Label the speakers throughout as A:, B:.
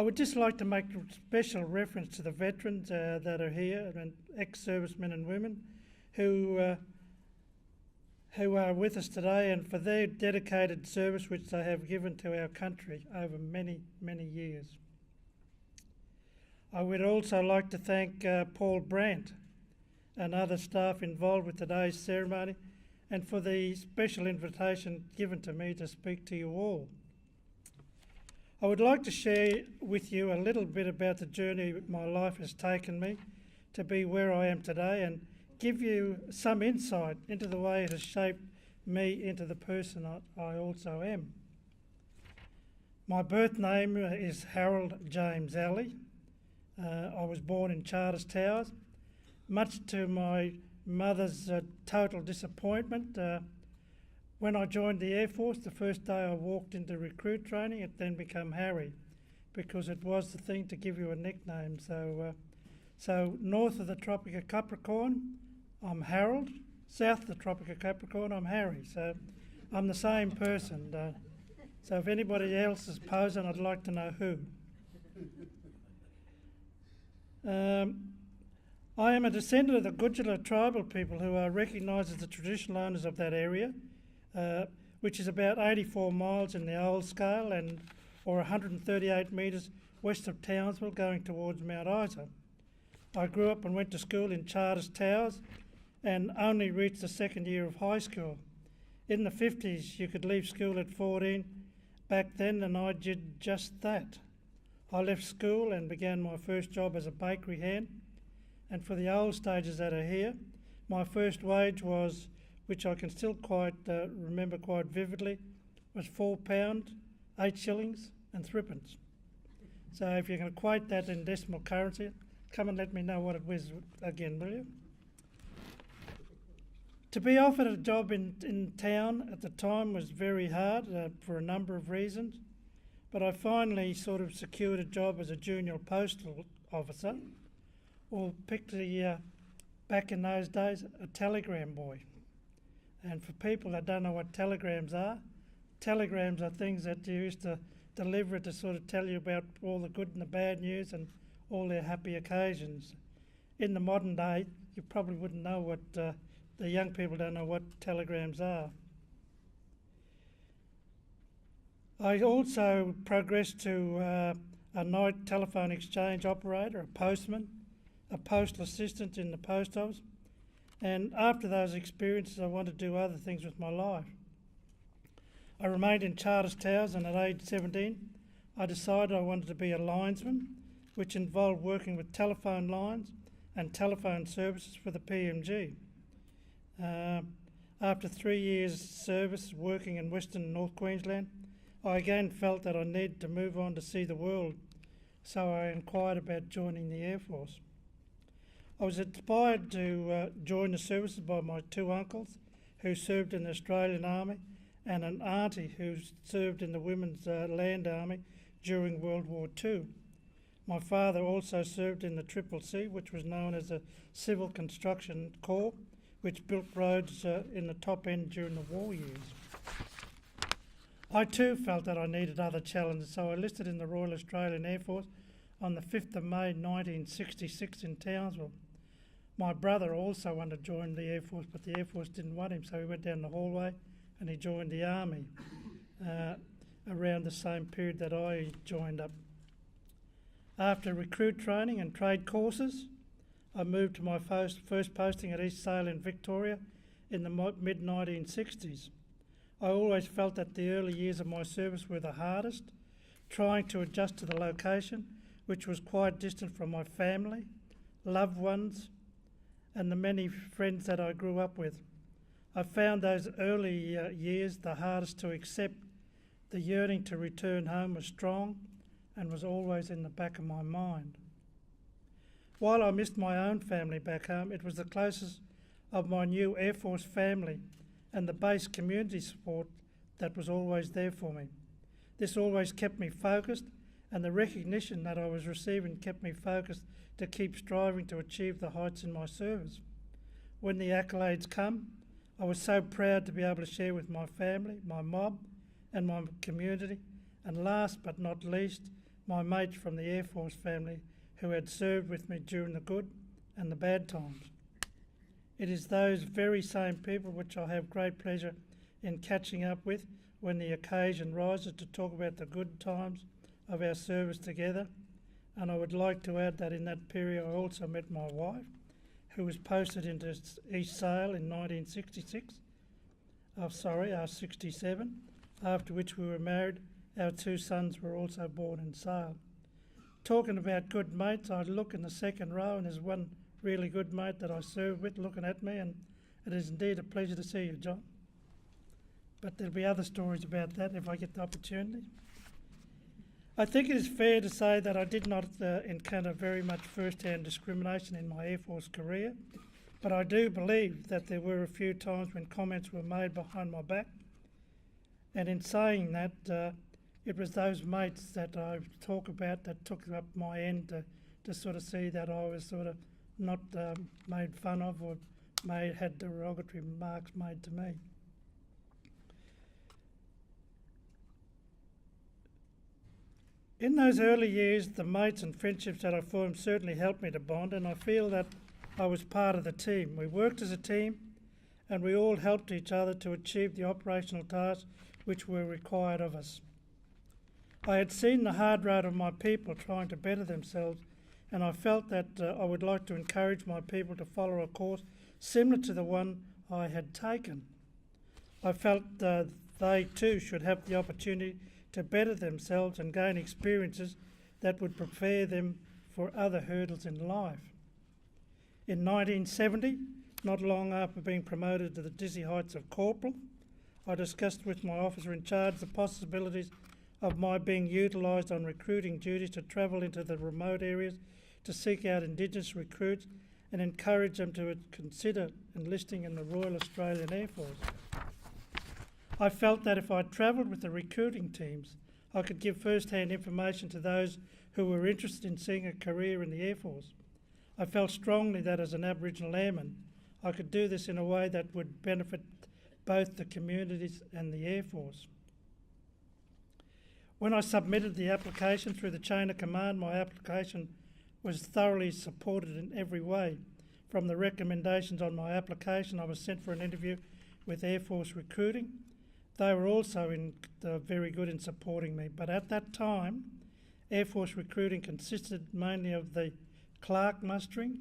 A: would just like to make a special reference to the veterans that are here and ex-servicemen and women who are with us today, and for their dedicated service which they have given to our country over many, many years. I would also like to thank Paul Brandt and other staff involved with today's ceremony, and for the special invitation given to me to speak to you all. I would like to share with you a little bit about the journey my life has taken me to be where I am today, and give you some insight into the way it has shaped me into the person I also am. My birth name is Harold James Allie. I was born in Charters Towers. Much to my mother's total disappointment, when I joined the Air Force, the first day I walked into recruit training, it then became Harry, because it was the thing to give you a nickname. So north of the Tropic of Capricorn, I'm Harold. South of the Tropic of Capricorn, I'm Harry. So I'm the same person. So if anybody else is posing, I'd like to know who. I am a descendant of the Gudjala tribal people who are recognised as the traditional owners of that area, which is about 84 miles in the old scale or 138 metres west of Townsville going towards Mount Isa. I grew up and went to school in Charters Towers and only reached the second year of high school. In the 50s, you could leave school at 14 back then, and I did just that. I left school and began my first job as a bakery hand. And for the old stages that are here, my first wage was, which I can still remember quite vividly, was £4, 8 shillings and threepence. So if you can equate that in decimal currency, come and let me know what it was again, will you? To be offered a job in town at the time was very hard for a number of reasons, but I finally sort of secured a job as a junior postal officer, or picked back in those days, a telegram boy. And for people that don't know what telegrams are things that you used to deliver to sort of tell you about all the good and the bad news and all their happy occasions. In the modern day, you probably wouldn't know what, the young people don't know what telegrams are. I also progressed to a night telephone exchange operator, a postman, a postal assistant in the post office, and after those experiences I wanted to do other things with my life. I remained in Charters Towers, and at age 17 I decided I wanted to be a linesman, which involved working with telephone lines and telephone services for the PMG. After 3 years service working in Western and North Queensland, I again felt that I needed to move on to see the world, so I inquired about joining the Air Force. I was inspired to join the services by my two uncles who served in the Australian Army and an auntie who served in the Women's Land Army during World War II. My father also served in the CCC, which was known as the Civil Construction Corps, which built roads in the top end during the war years. I too felt that I needed other challenges, so I enlisted in the Royal Australian Air Force on the 5th of May 1966 in Townsville. My brother also wanted to join the Air Force, but the Air Force didn't want him, so he went down the hallway and he joined the Army around the same period that I joined up. After recruit training and trade courses, I moved to my first posting at East Sale in Victoria in the mid-1960s. I always felt that the early years of my service were the hardest, trying to adjust to the location, which was quite distant from my family, loved ones, and the many friends that I grew up with. I found those early years the hardest to accept. The yearning to return home was strong and was always in the back of my mind. While I missed my own family back home, it was the closest of my new Air Force family and the base community support that was always there for me. This always kept me focused, and the recognition that I was receiving kept me focused to keep striving to achieve the heights in my service. When the accolades come, I was so proud to be able to share with my family, my mob, and my community, and last but not least, my mates from the Air Force family who had served with me during the good and the bad times. It is those very same people which I have great pleasure in catching up with when the occasion rises to talk about the good times of our service together. And I would like to add that in that period I also met my wife, who was posted into East Sale in 1966, 67, after which we were married. Our 2 sons were also born in Sale. Talking about good mates, I look in the second row and there's one really good mate that I served with looking at me, and it is indeed a pleasure to see you, John. But there'll be other stories about that if I get the opportunity. I think it is fair to say that I did not encounter very much first-hand discrimination in my Air Force career, but I do believe that there were a few times when comments were made behind my back. And in saying that, it was those mates that I talk about that took up my end to sort of see that I was sort of not made fun of or had derogatory remarks made to me. In those early years, the mates and friendships that I formed certainly helped me to bond, and I feel that I was part of the team. We worked as a team and we all helped each other to achieve the operational tasks which were required of us. I had seen the hard road of my people trying to better themselves, and I felt that I would like to encourage my people to follow a course similar to the one I had taken. I felt they too should have the opportunity to better themselves and gain experiences that would prepare them for other hurdles in life. In 1970, not long after being promoted to the dizzy heights of corporal, I discussed with my officer in charge the possibilities of my being utilised on recruiting duties to travel into the remote areas to seek out Indigenous recruits and encourage them to consider enlisting in the Royal Australian Air Force. I felt that if I travelled with the recruiting teams, I could give first-hand information to those who were interested in seeing a career in the Air Force. I felt strongly that as an Aboriginal airman, I could do this in a way that would benefit both the communities and the Air Force. When I submitted the application through the chain of command, my application was thoroughly supported in every way. From the recommendations on my application, I was sent for an interview with Air Force recruiting. They were also very good in supporting me, but at that time, Air Force recruiting consisted mainly of the clerk mustering,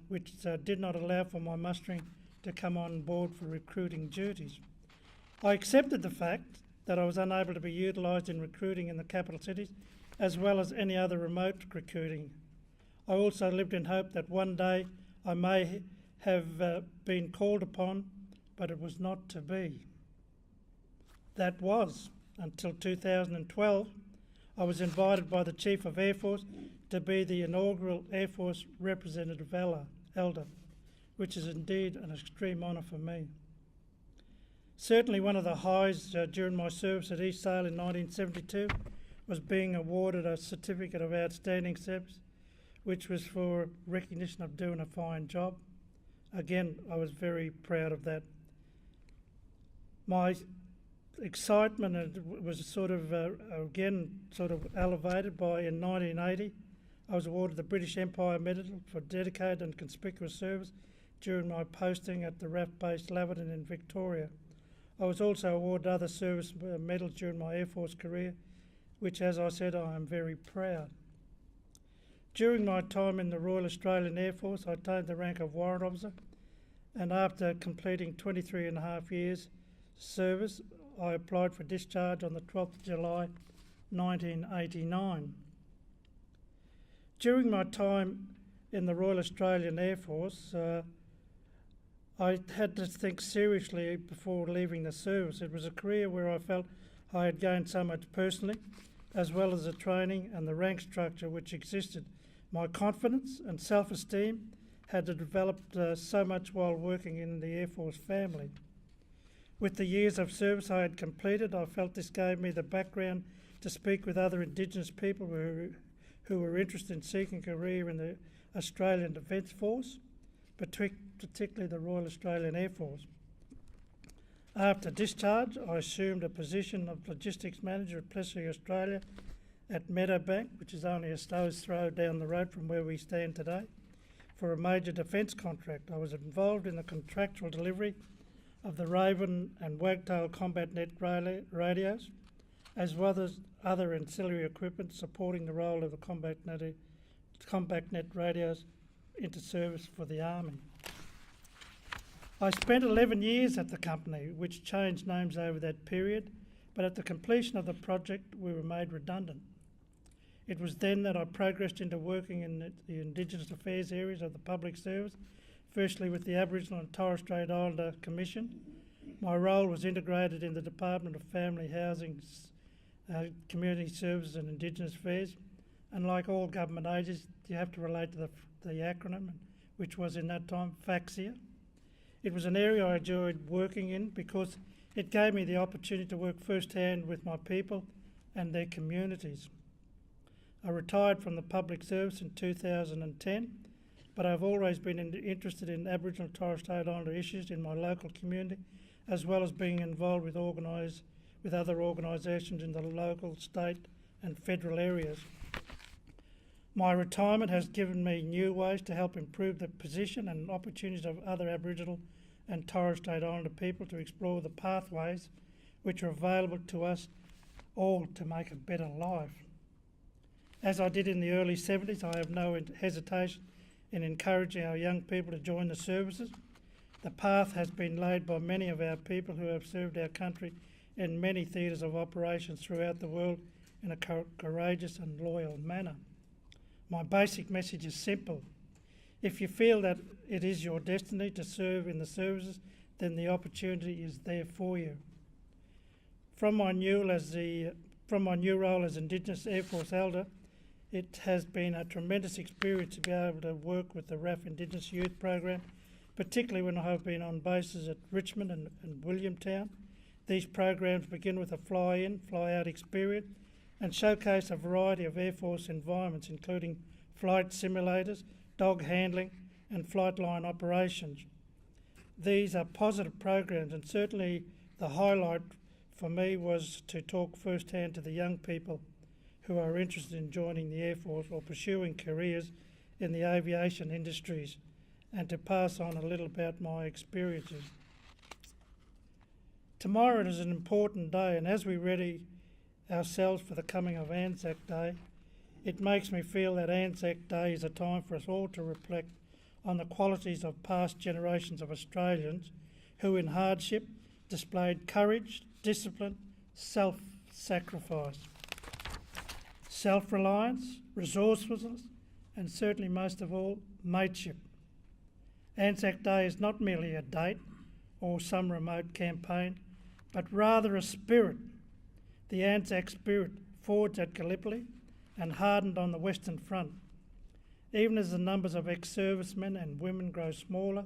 A: which did not allow for my mustering to come on board for recruiting duties. I accepted the fact that I was unable to be utilised in recruiting in the capital cities, as well as any other remote recruiting. I also lived in hope that one day I may have been called upon, but it was not to be. That was until 2012. I was invited by the Chief of Air Force to be the inaugural Air Force Representative Elder, which is indeed an extreme honour for me. Certainly one of the highs during my service at East Sale in 1972 was being awarded a Certificate of Outstanding Service, which was for recognition of doing a fine job. Again, I was very proud of that. My excitement was sort of elevated by, in 1980, I was awarded the British Empire Medal for dedicated and conspicuous service during my posting at the RAF base Laverton in Victoria. I was also awarded other service medals during my Air Force career, which, as I said, I am very proud. During my time in the Royal Australian Air Force, I attained the rank of Warrant Officer, and after completing 23 and a half years service, I applied for discharge on the 12th of July 1989. During my time in the Royal Australian Air Force, I had to think seriously before leaving the service. It was a career where I felt I had gained so much personally, as well as the training and the rank structure which existed. My confidence and self-esteem had developed so much while working in the Air Force family. With the years of service I had completed, I felt this gave me the background to speak with other Indigenous people who were interested in seeking a career in the Australian Defence Force, particularly the Royal Australian Air Force. After discharge, I assumed a position of Logistics Manager at Plessy Australia at Meadowbank, which is only a stone's throw down the road from where we stand today, for a major defence contract. I was involved in the contractual delivery of the Raven and Wagtail Combat Net radios, as well as other ancillary equipment supporting the role of the Combat Net radios into service for the Army. I spent 11 years at the company, which changed names over that period, but at the completion of the project we were made redundant. It was then that I progressed into working in the Indigenous Affairs areas of the public service, firstly with the Aboriginal and Torres Strait Islander Commission. My role was integrated in the Department of Family Housing, Community Services and Indigenous Affairs, and like all government agencies, you have to relate to the acronym, which was in that time FAXIA. It was an area I enjoyed working in because it gave me the opportunity to work firsthand with my people and their communities. I retired from the public service in 2010, but I've always been interested in Aboriginal and Torres Strait Islander issues in my local community, as well as being involved with other organisations in the local, state and federal areas. My retirement has given me new ways to help improve the position and opportunities of other Aboriginal and Torres Strait Islander people to explore the pathways which are available to us all to make a better life. As I did in the early 70s, I have no hesitation in encouraging our young people to join the services. The path has been laid by many of our people who have served our country in many theatres of operations throughout the world in a courageous and loyal manner. My basic message is simple. If you feel that it is your destiny to serve in the services, then the opportunity is there for you. From my new role as Indigenous Air Force Elder, it has been a tremendous experience to be able to work with the RAF Indigenous Youth Program, particularly when I have been on bases at Richmond and Williamtown. These programs begin with a fly-in, fly-out experience and showcase a variety of Air Force environments, including flight simulators, dog handling and flight line operations. These are positive programs, and certainly the highlight for me was to talk firsthand to the young people who are interested in joining the Air Force or pursuing careers in the aviation industries, and to pass on a little about my experiences. Tomorrow is an important day, and as we ready ourselves for the coming of ANZAC Day, it makes me feel that ANZAC Day is a time for us all to reflect on the qualities of past generations of Australians who in hardship displayed courage, discipline, self-sacrifice, self-reliance, resourcefulness, and certainly most of all, mateship. ANZAC Day is not merely a date or some remote campaign, but rather a spirit, the ANZAC spirit forged at Gallipoli and hardened on the Western Front. Even as the numbers of ex-servicemen and women grow smaller,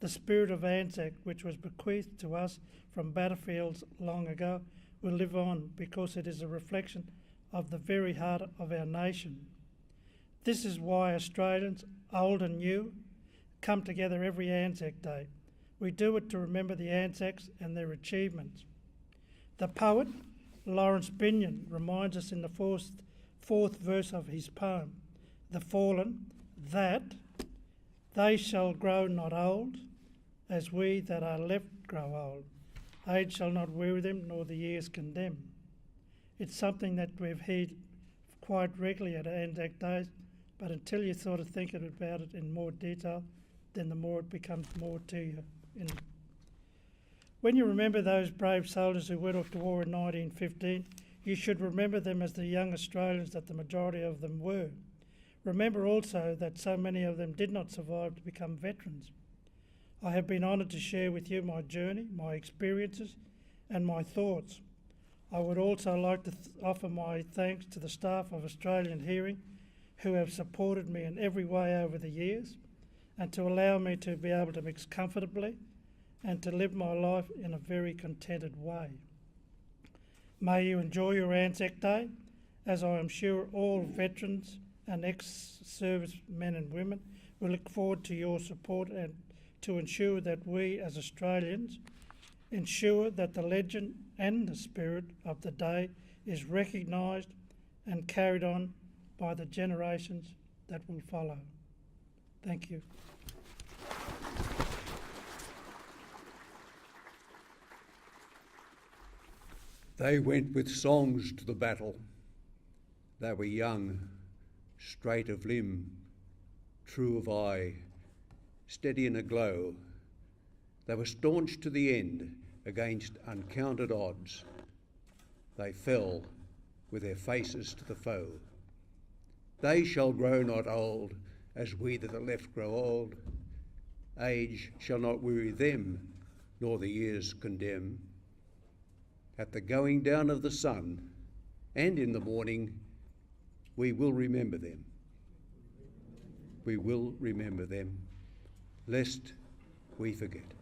A: the spirit of ANZAC, which was bequeathed to us from battlefields long ago, will live on because it is a reflection of the very heart of our nation. This is why Australians, old and new, come together every ANZAC Day. We do it to remember the Anzacs and their achievements. The poet, Lawrence Binyon, reminds us in the fourth verse of his poem, The Fallen, that they shall grow not old, as we that are left grow old. Age shall not weary them, nor the years condemn. It's something that we've heard quite regularly at ANZAC Days, but until you sort of think about it in more detail, then the more it becomes more to you. When you remember those brave soldiers who went off to war in 1915, you should remember them as the young Australians that the majority of them were. Remember also that so many of them did not survive to become veterans. I have been honoured to share with you my journey, my experiences and my thoughts. I would also like to offer my thanks to the staff of Australian Hearing who have supported me in every way over the years and to allow me to be able to mix comfortably and to live my life in a very contented way. May you enjoy your ANZAC Day, as I am sure all veterans and ex-service men and women will look forward to your support and to ensure that we as Australians ensure that the legend and the spirit of the day is recognised and carried on by the generations that will follow. Thank you.
B: They went with songs to the battle. They were young, straight of limb, true of eye, steady and aglow. They were staunch to the end against uncounted odds. They fell with their faces to the foe. They shall grow not old, as we that are left grow old. Age shall not weary them, nor the years condemn. At the going down of the sun, and in the morning, we will remember them. We will remember them, lest we forget.